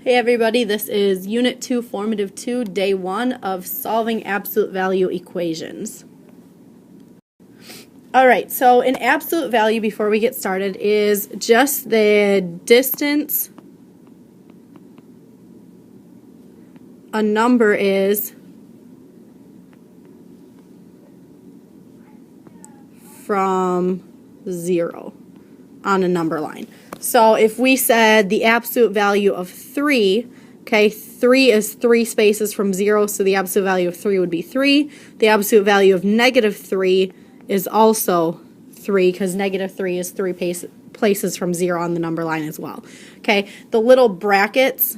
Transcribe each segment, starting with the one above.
Hey everybody, this is Unit 2, Formative 2, Day 1 of Solving Absolute Value Equations. Alright, so an absolute value, before we get started, is just the distance a number is from 0 on a number line. So if we said the absolute value of 3, okay, 3 is 3 spaces from 0, so the absolute value of 3 would be 3. The absolute value of negative 3 is also 3, because negative 3 is 3 places from 0 on the number line as well. Okay, the little brackets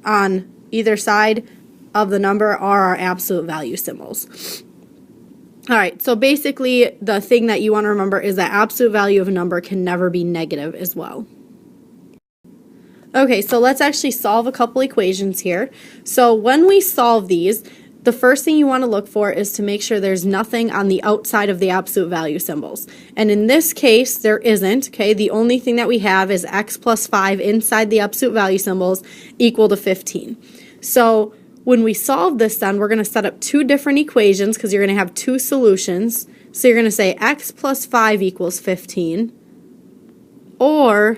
on either side of the number are our absolute value symbols. All right, so basically the thing that you want to remember is that absolute value of a number can never be negative as well. Okay, so let's actually solve a couple equations here. So when we solve these, the first thing you want to look for is to make sure there's nothing on the outside of the absolute value symbols. And in this case, there isn't, okay? The only thing that we have is x plus 5 inside the absolute value symbols equal to 15. So when we solve this, then we're going to set up two different equations because you're going to have two solutions. So you're going to say x plus 5 equals 15 or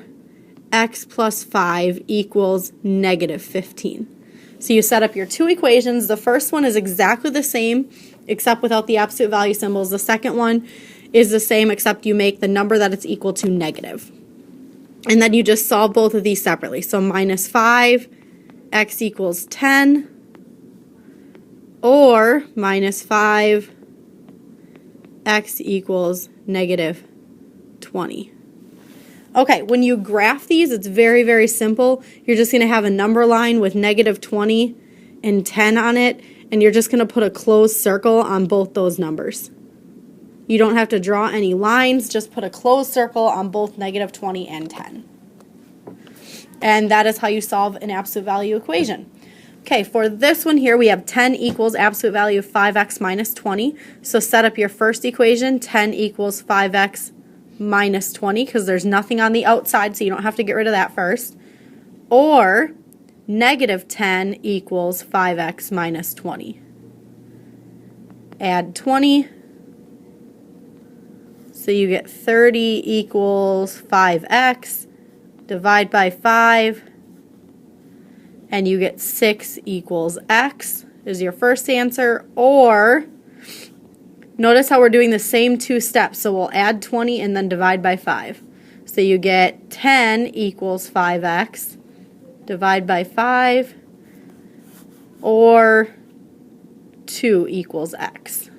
x plus 5 equals negative 15. So you set up your two equations. The first one is exactly the same except without the absolute value symbols. The second one is the same except you make the number that it's equal to negative. And then you just solve both of these separately. So minus 5, x equals 10. Or minus 5, x equals negative 20. Okay, when you graph these, it's very, very simple. You're just going to have a number line with negative 20 and 10 on it, and you're just going to put a closed circle on both those numbers. You don't have to draw any lines, just put a closed circle on both negative 20 and 10. And that is how you solve an absolute value equation. Okay, for this one here, we have 10 equals absolute value of 5x minus 20. So set up your first equation, 10 equals 5x minus 20, because there's nothing on the outside, so you don't have to get rid of that first. Or negative 10 equals 5x minus 20. Add 20. So you get 30 equals 5x. Divide by 5. And you get 6 equals x is your first answer. Or, notice how we're doing the same two steps. So we'll add 20 and then divide by 5. So you get 10 equals 5x. Divide by 5. Or 2 equals x.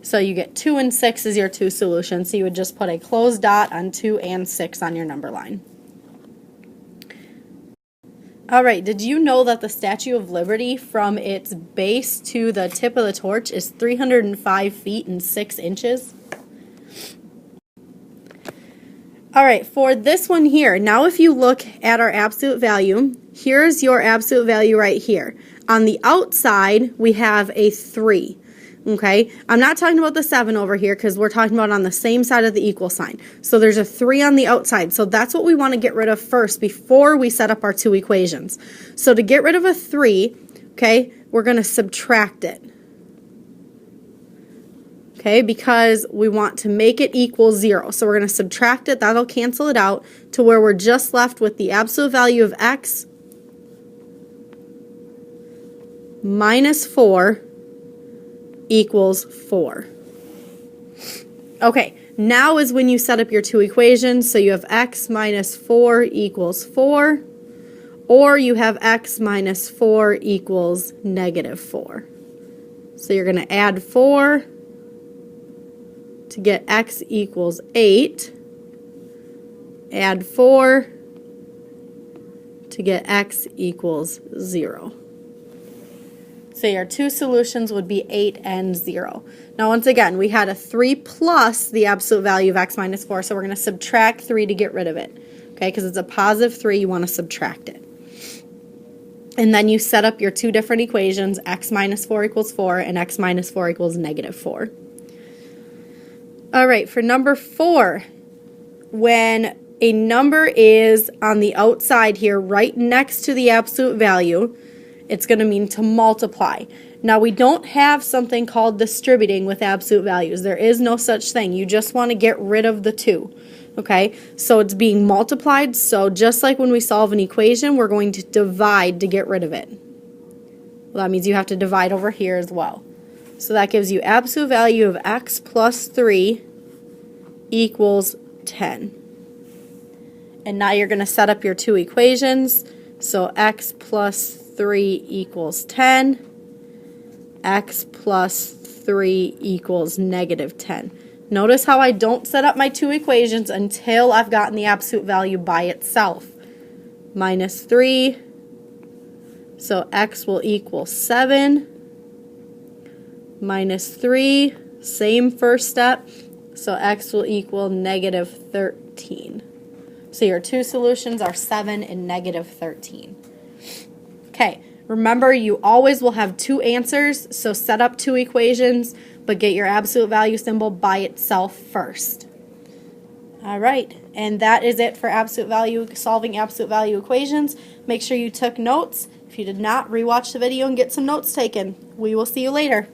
So you get 2 and 6 is your two solutions. So you would just put a closed dot on 2 and 6 on your number line. Alright, did you know that the Statue of Liberty from its base to the tip of the torch is 305 feet and 6 inches? Alright, for this one here, now if you look at our absolute value, here's your absolute value right here. On the outside, we have a 3. Okay, I'm not talking about the 7 over here because we're talking about on the same side of the equal sign. So there's a 3 on the outside. So that's what we want to get rid of first before we set up our two equations. So to get rid of a 3, okay, we're going to subtract it. Okay, because we want to make it equal 0. So we're going to subtract it. That'll cancel it out to where we're just left with the absolute value of x minus 4 equals 4. Okay, now is when you set up your two equations. So you have x minus 4 equals 4, or you have x minus 4 equals negative 4. So you're going to add 4 to get x equals 8. Add 4 to get x equals 0. So your two solutions would be 8 and 0. Now once again, we had a 3 plus the absolute value of x minus 4, so we're going to subtract 3 to get rid of it. Okay, because it's a positive 3, you want to subtract it. And then you set up your two different equations, x minus 4 equals 4 and x minus 4 equals negative 4. All right, for number 4, when a number is on the outside here, right next to the absolute value, it's going to mean to multiply. Now, we don't have something called distributing with absolute values. There is no such thing. You just want to get rid of the 2. Okay, so it's being multiplied. So just like when we solve an equation, we're going to divide to get rid of it. Well, that means you have to divide over here as well. So that gives you absolute value of x plus 3 equals 10. And now you're going to set up your 2 equations. So x plus 3 equals 10. X plus 3 equals negative 10. Notice how I don't set up my 2 equations until I've gotten the absolute value by itself. Minus 3, so x will equal 7. Minus 3, same first step, so x will equal negative 13. So your 2 solutions are 7 and negative 13. Okay, remember you always will have 2 answers, so set up 2 equations, but get your absolute value symbol by itself first. All right, and that is it for solving absolute value equations. Make sure you took notes. If you did not, rewatch the video and get some notes taken. We will see you later.